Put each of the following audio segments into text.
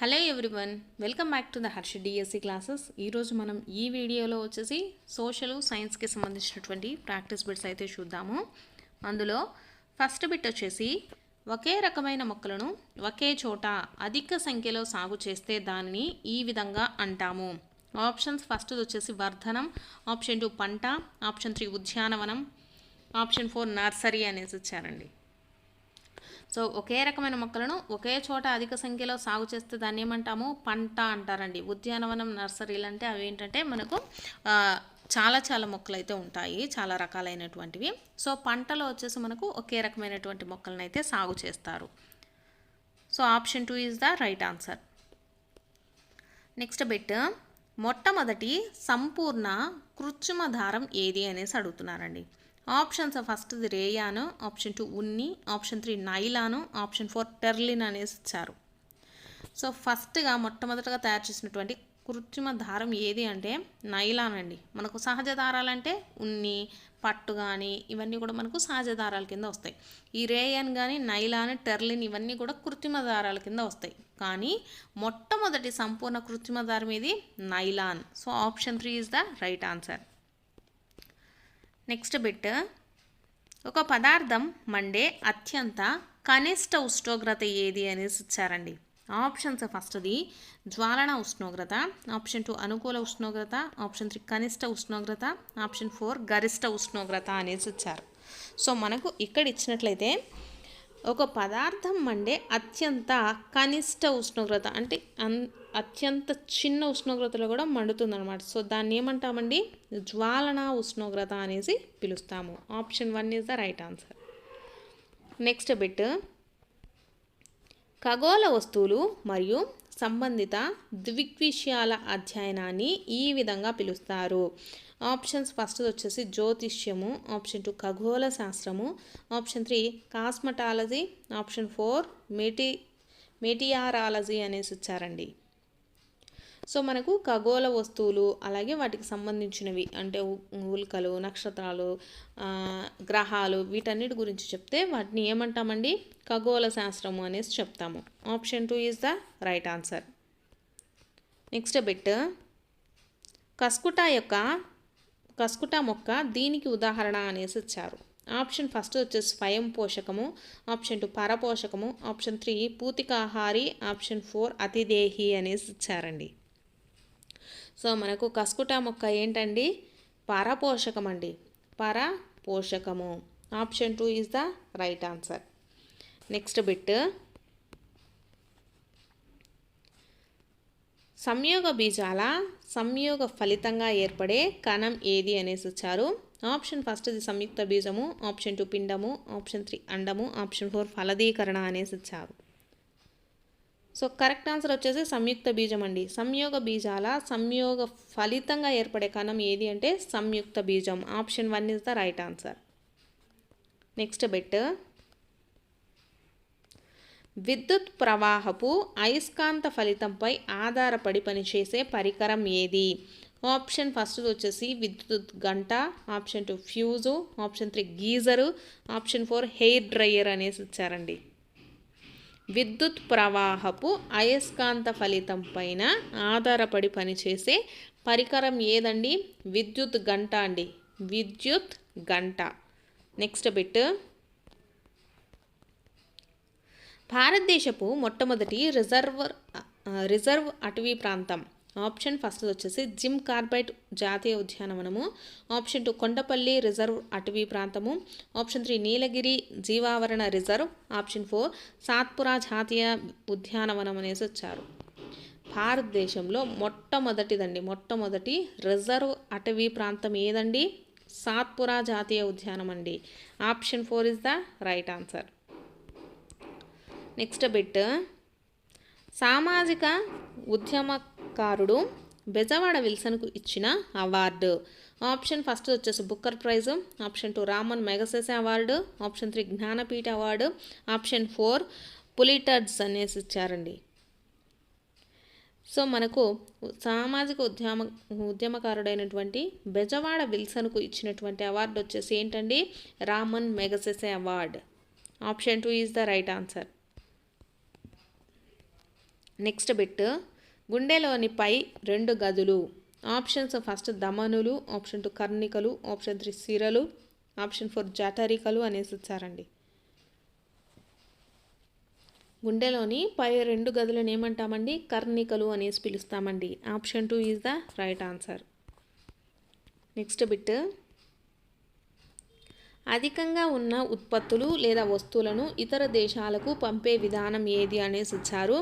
Hello everyone, welcome back to the Harsha DSC classes. ఈరోజు మనం ఈ వీడియోలో వచ్చేసి సోషల్ సైన్స్కి సంబంధించినటువంటి ప్రాక్టీస్ బిట్స్ అయితే చూద్దాము. అందులో ఫస్ట్ బిట్ వచ్చేసి ఒకే రకమైన మొక్కలను ఒకే చోట అధిక సంఖ్యలో సాగు చేస్తే దానిని ఈ విధంగా అంటాము. ఆప్షన్స్ ఫస్ట్ వచ్చేసి వర్ధనం, ఆప్షన్ 2 పంట, ఆప్షన్ 3 ఉద్యానవనం, ఆప్షన్ 4 నర్సరీ అనేసి ఇచ్చారండి. సో ఒకే రకమైన మొక్కలను ఒకే చోట అధిక సంఖ్యలో సాగు చేస్తే దాన్ని ఏమంటాము? పంట అంటారండి. ఉద్యానవనం, నర్సరీలు అంటే అవి ఏంటంటే మనకు చాలా మొక్కలు అయితే ఉంటాయి, చాలా రకాలైనటువంటివి. సో పంటలో వచ్చేసి మనకు ఒకే రకమైనటువంటి మొక్కలను అయితే సాగు చేస్తారు. So option 2 is the right answer. Next bit, మొట్టమొదటి సంపూర్ణ కృత్రిమ దారం ఏది అనేసి అడుగుతున్నారండి. ఆప్షన్స్ ఫస్ట్ రేయాను, ఆప్షన్ 2 ఉన్ని, ఆప్షన్ 3 నైలాను, ఆప్షన్ 4 టెర్లిన్ అనేసి ఇచ్చారు. సో ఫస్ట్గా మొట్టమొదటిగా తయారు చేసినటువంటి కృత్రిమ దారం ఏది అంటే నైలాన్ అండి. మనకు సహజ దారాలంటే ఉన్ని, పట్టు కానీ ఇవన్నీ కూడా మనకు సహజ దారాల కింద వస్తాయి. ఈ రేయన్ కానీ నైలాన్, టెర్లిన్ ఇవన్నీ కూడా కృత్రిమ దారాల కింద వస్తాయి. కానీ మొట్టమొదటి సంపూర్ణ కృత్రిమ దారం ఏది? Nylon. So option 3 is the right answer. Next bit, ఒక పదార్థం మండే అత్యంత కనిష్ట ఉష్ణోగ్రత ఏది అనేసి ఇచ్చారండి. ఆప్షన్స్ ఫస్ట్ది జ్వాలన ఉష్ణోగ్రత, ఆప్షన్ 2 అనుకూల ఉష్ణోగ్రత, ఆప్షన్ 3 కనిష్ట ఉష్ణోగ్రత, ఆప్షన్ 4 గరిష్ట ఉష్ణోగ్రత అనేసి ఇచ్చారు. సో మనకు ఇక్కడ ఇచ్చినట్లయితే ఒక పదార్థం మండే అత్యంత కనిష్ట ఉష్ణోగ్రత అంటే అత్యంత చిన్న ఉష్ణోగ్రతలో కూడా మండుతుందన్నమాట. సో దాన్ని ఏమంటామండి? జ్వాలన ఉష్ణోగ్రత అనేసి పిలుస్తాము. Option 1 is the right answer. Next bit, ఖగోళ వస్తువులు మరియు సంబంధిత ద్విగ్విషయాల అధ్యయనాన్ని ఈ విధంగా పిలుస్తారు. ఆప్షన్స్ ఫస్ట్ వచ్చేసి జ్యోతిష్యము, ఆప్షన్ 2 ఖగోళ శాస్త్రము, ఆప్షన్ 3 కాస్మెటాలజీ, ఆప్షన్ 4 మెటియారాలజీ అనేసి ఇచ్చారండి. సో మనకు ఖగోళ వస్తువులు అలాగే వాటికి సంబంధించినవి అంటే ఉల్కలు, నక్షత్రాలు, గ్రహాలు వీటన్నిటి గురించి చెప్తే వాటిని ఏమంటామండి? ఖగోళ శాస్త్రము అనేసి చెప్తాము. Option 2 is the right answer. Next bit, కస్కుటా మొక్క దీనికి ఉదాహరణ అనేసి ఇచ్చారు. ఆప్షన్ ఫస్ట్ వచ్చేసి స్వయం పోషకము, ఆప్షన్ 2 పరపోషకము, ఆప్షన్ 3 పూతికాహారి, ఆప్షన్ 4 అతిదేహి అనేసి ఇచ్చారండి. సో మనకు కస్కుటా మొక్క ఏంటండి? పరపోషకం అండి, పరపోషకము. Option 2 is the right answer. Next bit, సంయోగ బీజాల సంయోగ ఫలితంగా ఏర్పడే కణం ఏది అనేసి ఇచ్చారు. ఆప్షన్ ఫస్ట్ది సంయుక్త బీజము, ఆప్షన్ 2 పిండము, ఆప్షన్ 3 అండము, ఆప్షన్ 4 ఫలదీకరణ అనేసి ఇచ్చారు. సో కరెక్ట్ ఆన్సర్ వచ్చేసి సంయుక్త బీజం అండి. సంయోగ బీజాల సంయోగ ఫలితంగా ఏర్పడే కణం ఏది అంటే సంయుక్త బీజం. Option 1 is the right answer. Next bit, విద్యుత్ ప్రవాహపు అయస్కాంత ఫలితంపై ఆధారపడి పనిచేసే పరికరం ఏది? ఆప్షన్ ఫస్ట్ వచ్చేసి విద్యుత్ గంట, option 2 fuse, option 3 geyser, option 4 hair dryer అనేసి ఇచ్చారండి. విద్యుత్ ప్రవాహపు అయస్కాంత ఫలితం పైన ఆధారపడి పనిచేసే పరికరం ఏదండి? విద్యుత్ గంట అండి, విద్యుత్ గంట. నెక్స్ట్ బిట్, భారతదేశపు మొట్టమొదటి రిజర్వ్ అటవీ ప్రాంతం. ఆప్షన్ ఫస్ట్ వచ్చేసి జిమ్ కార్బెట్ జాతీయ ఉద్యానవనము, ఆప్షన్ 2 కొండపల్లి రిజర్వ్ అటవీ ప్రాంతము, ఆప్షన్ 3 నీలగిరి జీవావరణ రిజర్వ్, ఆప్షన్ 4 సాత్పురా జాతీయ ఉద్యానవనం అనేసి వచ్చారు. భారతదేశంలో మొట్టమొదటి రిజర్వ్ అటవీ ప్రాంతం ఏదండి? సాత్పురా జాతీయ ఉద్యానం అండి. Option 4 is the right answer. Next bit, సామాజిక ఉద్యమకారుడు బెజవాడ విల్సన్కు ఇచ్చిన అవార్డు. ఆప్షన్ ఫస్ట్ వచ్చేసి Booker prize, option 2 Ramon Magsaysay award, option 3 Jnanpith award, option 4 Pulitzers అనేసి ఇచ్చారండి. సో మనకు సామాజిక ఉద్యమకారుడైనటువంటి బెజవాడ విల్సన్కు ఇచ్చినటువంటి అవార్డు వచ్చేసి ఏంటండి? Ramon Magsaysay award. Option 2 is the right answer. Next bit, గుండెలోని పై 2 గదులు. ఆప్షన్స్ ఫస్ట్ దమనులు, ఆప్షన్ 2 కర్ణికలు, ఆప్షన్ 3 సిరలు, ఆప్షన్ 4 జఠరికలు అనేసి ఇచ్చారండి. గుండెలోని పై 2 గదులను ఏమంటామండి? కర్ణికలు అనేసి పిలుస్తామండి. Option 2 is the right answer. Next bit, అధికంగా ఉన్న ఉత్పత్తులు లేదా వస్తువులను ఇతర దేశాలకు పంపే విధానం ఏది అనేసి ఇచ్చారు.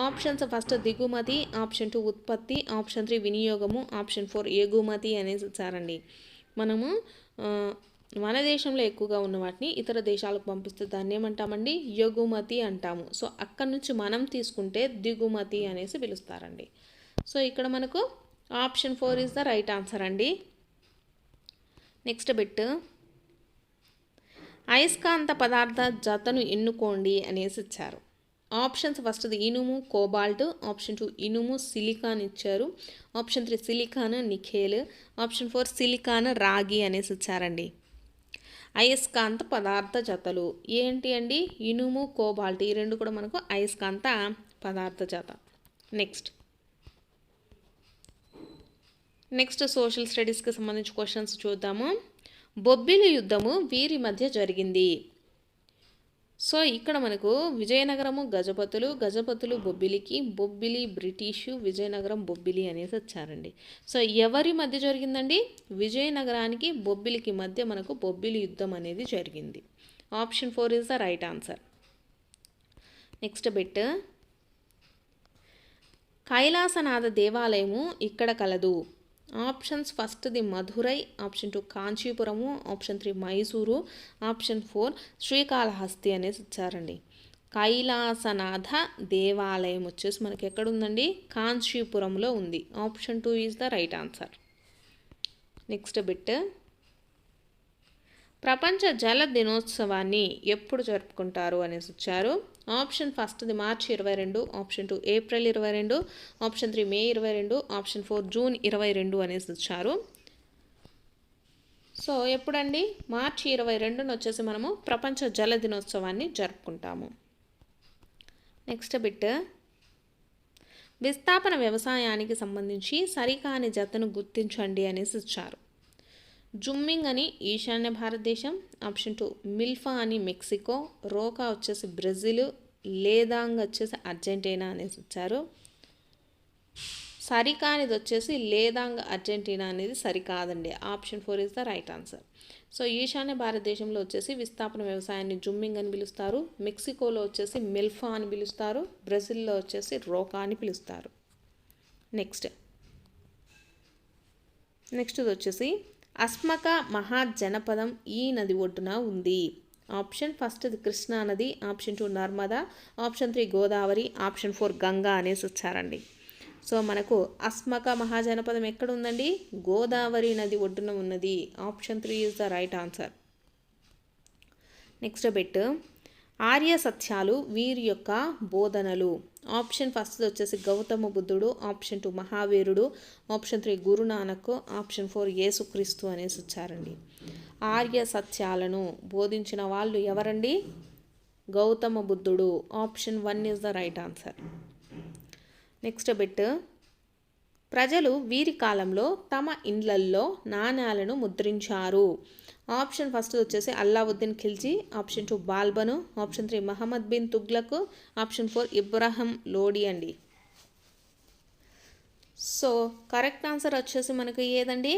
ఆప్షన్స్ ఫస్ట్ దిగుమతి, ఆప్షన్ 2 ఉత్పత్తి, ఆప్షన్ 3 వినియోగము, ఆప్షన్ 4 ఎగుమతి అనేసి ఇచ్చారండి. మనము మన దేశంలో ఎక్కువగా ఉన్న వాటిని ఇతర దేశాలకు పంపిస్తే దాన్ని ఏమంటామండి? ఎగుమతి అంటాము. సో అక్కడి నుంచి మనం తీసుకుంటే దిగుమతి అనేసి పిలుస్తారండి. సో ఇక్కడ మనకు option 4 is the right answer అండి. నెక్స్ట్ బిట్, అయస్కాంత పదార్థ జతను ఎన్నుకోండి అనేసి ఇచ్చారు. ఆప్షన్స్ ఫస్ట్ ఇనుము కోబాల్ట్, ఆప్షన్ 2 ఇనుము సిలికాన్ ఇచ్చారు, ఆప్షన్ 3 సిలికాన్ నిఖేల్, ఆప్షన్ 4 సిలికాన్ రాగి అనేసి ఇచ్చారండి. అయస్కాంత పదార్థ జతలు ఏంటి అండి? ఇనుము కోబాల్ట్, ఈ 2 కూడా మనకు అయస్కాంత పదార్థ జత. నెక్స్ట్ సోషల్ స్టడీస్కి సంబంధించి క్వశ్చన్స్ చూద్దాము. బొబ్బిలి యుద్ధము వీరి మధ్య జరిగింది. సో ఇక్కడ మనకు విజయనగరము గజపతులు బొబ్బిలికి, బొబ్బిలి బ్రిటిషు, విజయనగరం బొబ్బిలి అనేసి వచ్చారండి. సో ఎవరి మధ్య జరిగిందండి? విజయనగరానికి బొబ్బిలికి మధ్య మనకు బొబ్బిలి యుద్ధం అనేది జరిగింది. Option 4 is the right answer. Next bit, Kailasanatha దేవాలయము ఇక్కడ కలదు. ఆప్షన్స్ ఫస్ట్ ది Madurai, option 2 Kanchipuram, option 3 Mysore, option 4 Srikalahasti అనేసి ఇచ్చారండి. కైలాసనాథ దేవాలయం వచ్చేసి మనకి ఎక్కడుందండి? కాంచీపురంలో ఉంది. Option 2 is the right answer. Next bit, ప్రపంచ జల దినోత్సవాన్ని ఎప్పుడు జరుపుకుంటారు అనేసి ఇచ్చారు. ఆప్షన్ ఫస్ట్ ది మార్చి 22, option 2 April 22, option 3 May 22, option 4 June 22 అనేసి ఇచ్చారు. సో ఎప్పుడండి? మార్చి 22న వచ్చేసి మనము ప్రపంచ జల దినోత్సవాన్ని జరుపుకుంటాము. నెక్స్ట్ బిట్, విస్థాపన వ్యవసాయానికి సంబంధించి సరికాని జతను గుర్తించండి అనేసి ఇచ్చారు. జుమ్మింగ్ అని ఈశాన్య భారతదేశం, ఆప్షన్ 2 మిల్ఫా అని మెక్సికో, రోకా వచ్చేసి బ్రెజిల్, లేదాంగ్ వచ్చేసి అర్జెంటీనా అనేసి ఇచ్చారు. సరికానిది వచ్చేసి లేదాంగ్ అర్జెంటీనా అనేది సరికాదండి. Option 4 is the right answer. So ఈశాన్య భారతదేశంలో వచ్చేసి విస్థాపన వ్యవసాయాన్ని జుమ్మింగ్ అని పిలుస్తారు, మెక్సికోలో వచ్చేసి మిల్ఫా అని పిలుస్తారు, బ్రెజిల్లో వచ్చేసి రోకా అని పిలుస్తారు. నెక్స్ట్ వచ్చేసి అస్మక మహాజనపదం ఈ నది ఒడ్డున ఉంది. ఆప్షన్ ఫస్ట్ కృష్ణా నది, option 2 Narmada, option 3 Godavari, option 4 Ganga అనేసి వచ్చారండి. సో మనకు అస్మక మహాజనపదం ఎక్కడ ఉందండి? గోదావరి నది ఒడ్డున ఉన్నది. Option 3 is the right answer. Next bit, Arya సత్యాలు వీరి యొక్క బోధనలు. ఆప్షన్ ఫస్ట్ వచ్చేసి గౌతమ బుద్ధుడు, ఆప్షన్ 2 మహావీరుడు, ఆప్షన్ 3 గురునానక్, ఆప్షన్ 4 యేసుక్రీస్తు అనేసి వచ్చారండి. ఆర్య సత్యాలను బోధించిన వాళ్ళు ఎవరండి? గౌతమ బుద్ధుడు. Option 1 is the right answer. Next bit, ప్రజలు వీరి కాలంలో తమ ఇండ్లల్లో నాణ్యాలను ముద్రించారు. ఆప్షన్ ఫస్ట్ వచ్చేసి Alauddin Khilji, option 2 Balban, option 3 Muhammad bin Tughlaq, option 4 Ibrahim Lodi అండి. సో కరెక్ట్ ఆన్సర్ వచ్చేసి మనకు ఏదండి?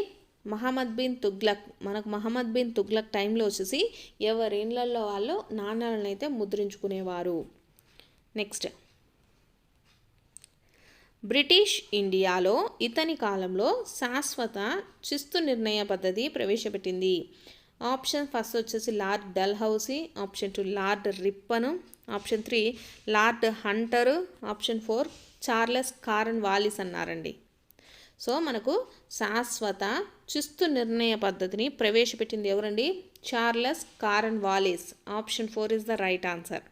మహమ్మద్ బిన్ తుగ్లక్. మనకు మహమ్మద్ బిన్ తుగ్లక్ టైంలో వచ్చేసి ఎవరి ఇళ్ళల్లో వాళ్ళు నాణ్యాలను అయితే ముద్రించుకునేవారు. నెక్స్ట్, బ్రిటిష్ ఇండియాలో ఇతని కాలంలో శాశ్వత శిస్తు నిర్ణయ పద్ధతి ప్రవేశపెట్టింది. ఆప్షన్ ఫస్ట్ వచ్చేసి Lord Dalhousie, option 2 Lord Ripon, option 3 Lord Hunter, option 4 Charles Cornwallis అన్నారండి. సో మనకు శాశ్వత శిస్తు నిర్ణయ పద్ధతిని ప్రవేశపెట్టింది ఎవరండి? Charles Cornwallis. Option 4 is the right answer.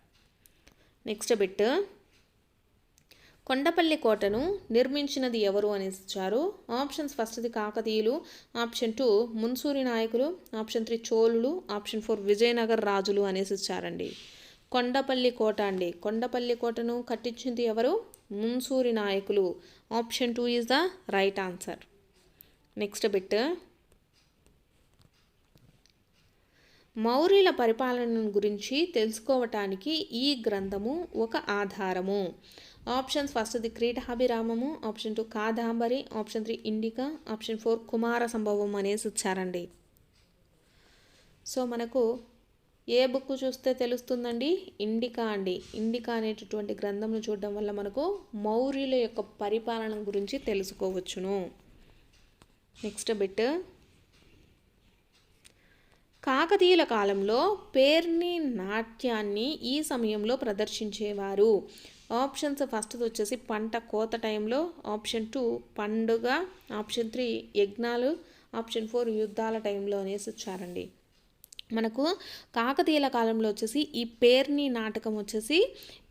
Next bit, Kondapalli కోటను నిర్మించినది ఎవరు అని ఇచ్చారు. ఆప్షన్స్ ఫస్ట్ది కాకతీయులు, ఆప్షన్ 2 మున్సూరి నాయకులు, ఆప్షన్ 3 చోళులు, ఆప్షన్ 4 విజయనగర రాజులు అనేసి ఇచ్చారండి. కొండపల్లి కోట అండి. కొండపల్లి కోటను కట్టించింది ఎవరు? మున్సూరి నాయకులు. Option 2 is the right answer. Next bit, మౌర్యుల పరిపాలన గురించి తెలుసుకోవటానికి ఈ గ్రంథము ఒక ఆధారము. ఆప్షన్స్, ఫస్ట్ ది Kridabhiramamu, option 2 Kadambari, option 3 Indica, option 4 Kumarasambhavam అనేసి ఇచ్చారండి. సో మనకు ఏ బుక్ చూస్తే తెలుస్తుందండి? ఇండికా అండి. ఇండికా అనేటటువంటి గ్రంథంను చూడడం వల్ల మనకు మౌర్యుల యొక్క పరిపాలన గురించి తెలుసుకోవచ్చును. నెక్స్ట్ బిట్, కాకతీయుల కాలంలో పేర్ని నాట్యాన్ని ఈ సమయంలో ప్రదర్శించేవారు. ఆప్షన్స్, ఫస్ట్ వచ్చేసి పంట కోత టైంలో, ఆప్షన్ 2 పండుగ, ఆప్షన్ 3 యజ్ఞాలు, ఆప్షన్ 4 యుద్ధాల టైంలో అనేసి ఇచ్చారండి. మనకు కాకతీయుల కాలంలో వచ్చేసి ఈ పేర్ని నాటకం వచ్చేసి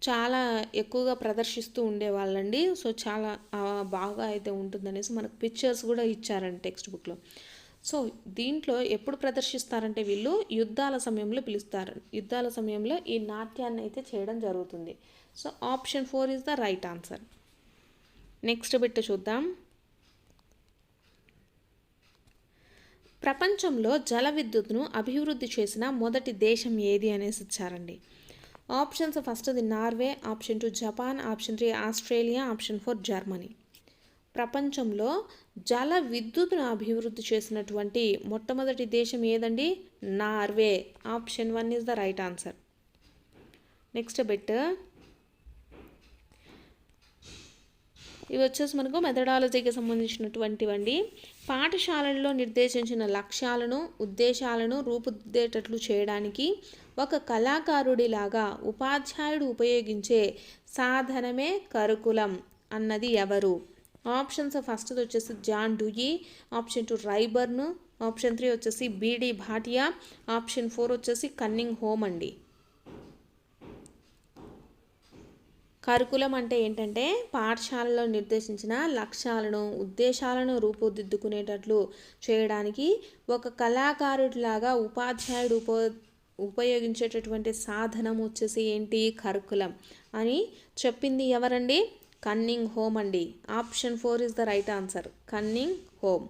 చాలా ఎక్కువగా ప్రదర్శిస్తూ ఉండేవాళ్ళండి. సో చాలా బాగా అయితే ఉంటుందనేసి మనకు పిక్చర్స్ కూడా ఇచ్చారండి టెక్స్ట్ బుక్లో. సో దీంట్లో ఎప్పుడు ప్రదర్శిస్తారంటే వీళ్ళు యుద్ధాల సమయంలో పిలుస్తారు. యుద్ధాల సమయంలో ఈ నాట్యాన్ని అయితే చేయడం జరుగుతుంది. So option 4 is the right answer. Next bit చూద్దాం. ప్రపంచంలో జల విద్యుత్తును అభివృద్ధి చేసిన మొదటి దేశం ఏది అనేసి ఇచ్చారండి. Options, first the Norway, option 2 Japan, option 3 Australia, option 4 Germany. ప్రపంచంలో జల విద్యుత్తును అభివృద్ధి చేసినటువంటి మొట్టమొదటి దేశం ఏదండి? Norway. Option 1 is the right answer. Next bit, ఇవి వచ్చేసి మనకు మెథడాలజీకి సంబంధించినటువంటివండి. పాఠశాలల్లో నిర్దేశించిన లక్ష్యాలను ఉద్దేశాలను రూపుదిద్దేటట్లు చేయడానికి ఒక కళాకారుడిలాగా ఉపాధ్యాయుడు ఉపయోగించే సాధనమే కరికులం అన్నది ఎవరు? ఆప్షన్స్, ఫస్ట్ వచ్చేసి John Dewey, option 2 Ryburn, option 3 వచ్చేసి బీడి భాటియా, ఆప్షన్ 4 వచ్చేసి కన్నింగ్ హోమ్ అండి. కరికులం అంటే ఏంటంటే పాఠశాలలో నిర్దేశించిన లక్ష్యాలను ఉద్దేశాలను రూపుదిద్దుకునేటట్లు చేయడానికి ఒక కళాకారుడిలాగా ఉపాధ్యాయుడు ఉపయోగించేటటువంటి సాధనం వచ్చేసి ఏంటి? కరికులం అని చెప్పింది ఎవరండి? కన్నింగ్ హోమ్ అండి. Option 4 is the right answer. Cunningham.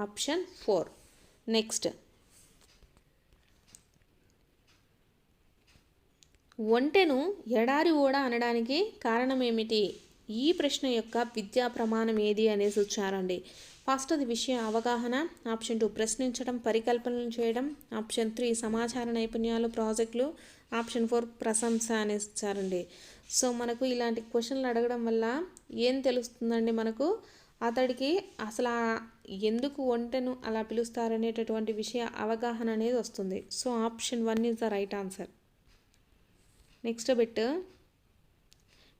Option 4. Next, ఒంటెను ఎడారి ఓడ అనడానికి కారణం ఏమిటి? ఈ ప్రశ్న యొక్క విద్యా ప్రమాణం ఏది అనేసి వచ్చారండి. ఫస్ట్ అది విషయ అవగాహన, ఆప్షన్ 2 ప్రశ్నించడం పరికల్పనలు చేయడం, ఆప్షన్ 3 సమాచార నైపుణ్యాలు ప్రాజెక్టులు, ఆప్షన్ 4 ప్రశంస అనేసి ఇచ్చారండి. సో మనకు ఇలాంటి క్వశ్చన్లు అడగడం వల్ల ఏం తెలుస్తుందండి? మనకు అతడికి అసలు ఎందుకు ఒంటెను అలా పిలుస్తారనేటటువంటి విషయ అవగాహన అనేది వస్తుంది. So option 1 is the right answer. Next bit,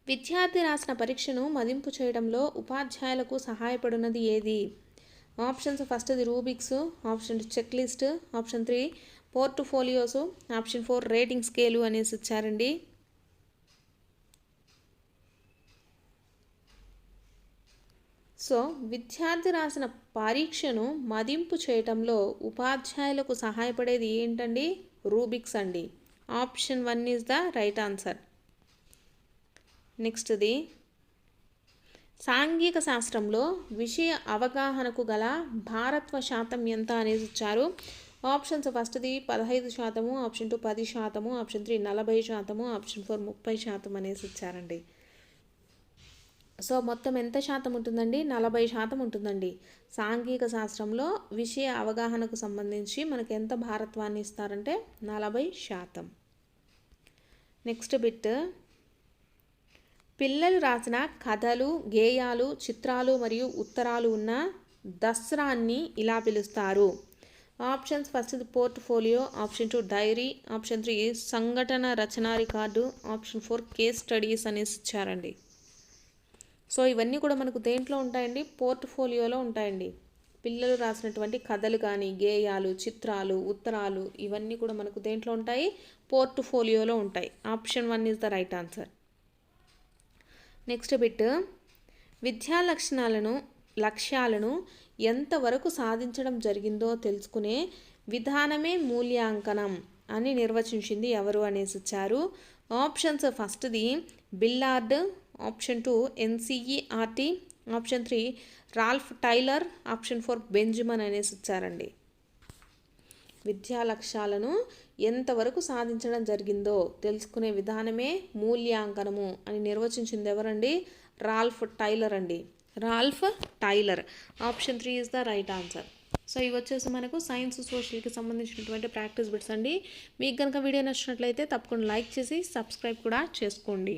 విద్యార్థి రాసిన పరీక్షను మదింపు చేయడంలో ఉపాధ్యాయులకు సహాయపడినది ఏది? Options, first the rubrics, option 2 check list, option 3 portfolios, option 4 rating scale అనేసి ఇచ్చారండి. సో విద్యార్థి రాసిన పరీక్షను మదింపు చేయటంలో ఉపాధ్యాయులకు సహాయపడేది ఏంటండి? రూబిక్స్ అండి. Option 1 is the right answer. నెక్స్ట్ది, సాంఘిక శాస్త్రంలో విషయ అవగాహనకు గల భారత్వ శాతం ఎంత అనేది ఇచ్చారు. ఆప్షన్స్, ఫస్ట్ది 15%, ఆప్షన్ 2 10%, ఆప్షన్ 3 40%, ఆప్షన్ 4 30% అనేసి ఇచ్చారండి. సో మొత్తం ఎంత శాతం ఉంటుందండి? 40% ఉంటుందండి. సాంఘిక శాస్త్రంలో విషయ అవగాహనకు సంబంధించి మనకు ఎంత భారత్వాన్ని ఇస్తారంటే 40%. నెక్స్ట్ బిట్, పిల్లలు రాసిన కథలు, గేయాలు, చిత్రాలు మరియు ఉత్తరాలు ఉన్న దస్రాన్ని ఇలా పిలుస్తారు. Options, first portfolio, option 2 diary, option 3 సంఘటన రచనా రికార్డు, ఆప్షన్ 4 కేస్ స్టడీస్ అనేసి ఇచ్చారండి. సో ఇవన్నీ కూడా మనకు దేంట్లో ఉంటాయండి? పోర్ట్ఫోలియోలో ఉంటాయండి. పిల్లలు రాసినటువంటి కథలు కానీ, గేయాలు, చిత్రాలు, ఉత్తరాలు ఇవన్నీ కూడా మనకు దేంట్లో ఉంటాయి? పోర్ట్ఫోలియోలో ఉంటాయి. Option 1 is the right answer. Next bit, విద్యా లక్ష్యాలను ఎంతవరకు సాధించడం జరిగిందో తెలుసుకునే విధానమే మూల్యాంకనం అని నిర్వచించింది ఎవరు అనేసి ఇచ్చారు. ఆప్షన్స్ ఫస్ట్ది Billard, option 2 NCERT, option 3 Ralph Tyler, option 4 Benjamin అనేసి ఇచ్చారండి. విద్యా లక్ష్యాలను ఎంతవరకు సాధించడం జరిగిందో తెలుసుకునే విధానమే మూల్యాంకనము అని నిర్వచించింది ఎవరండి? రాల్ఫ్ టైలర్ అండి. Ralph Tyler. Option 3 is the right answer. So ఇవి వచ్చేసి మనకు సైన్స్ సోషల్కి సంబంధించినటువంటి ప్రాక్టీస్ బిట్స్ అండి. మీకు కనుక వీడియో నచ్చినట్లయితే తప్పకుండా లైక్ చేసి సబ్స్క్రైబ్ కూడా చేసుకోండి.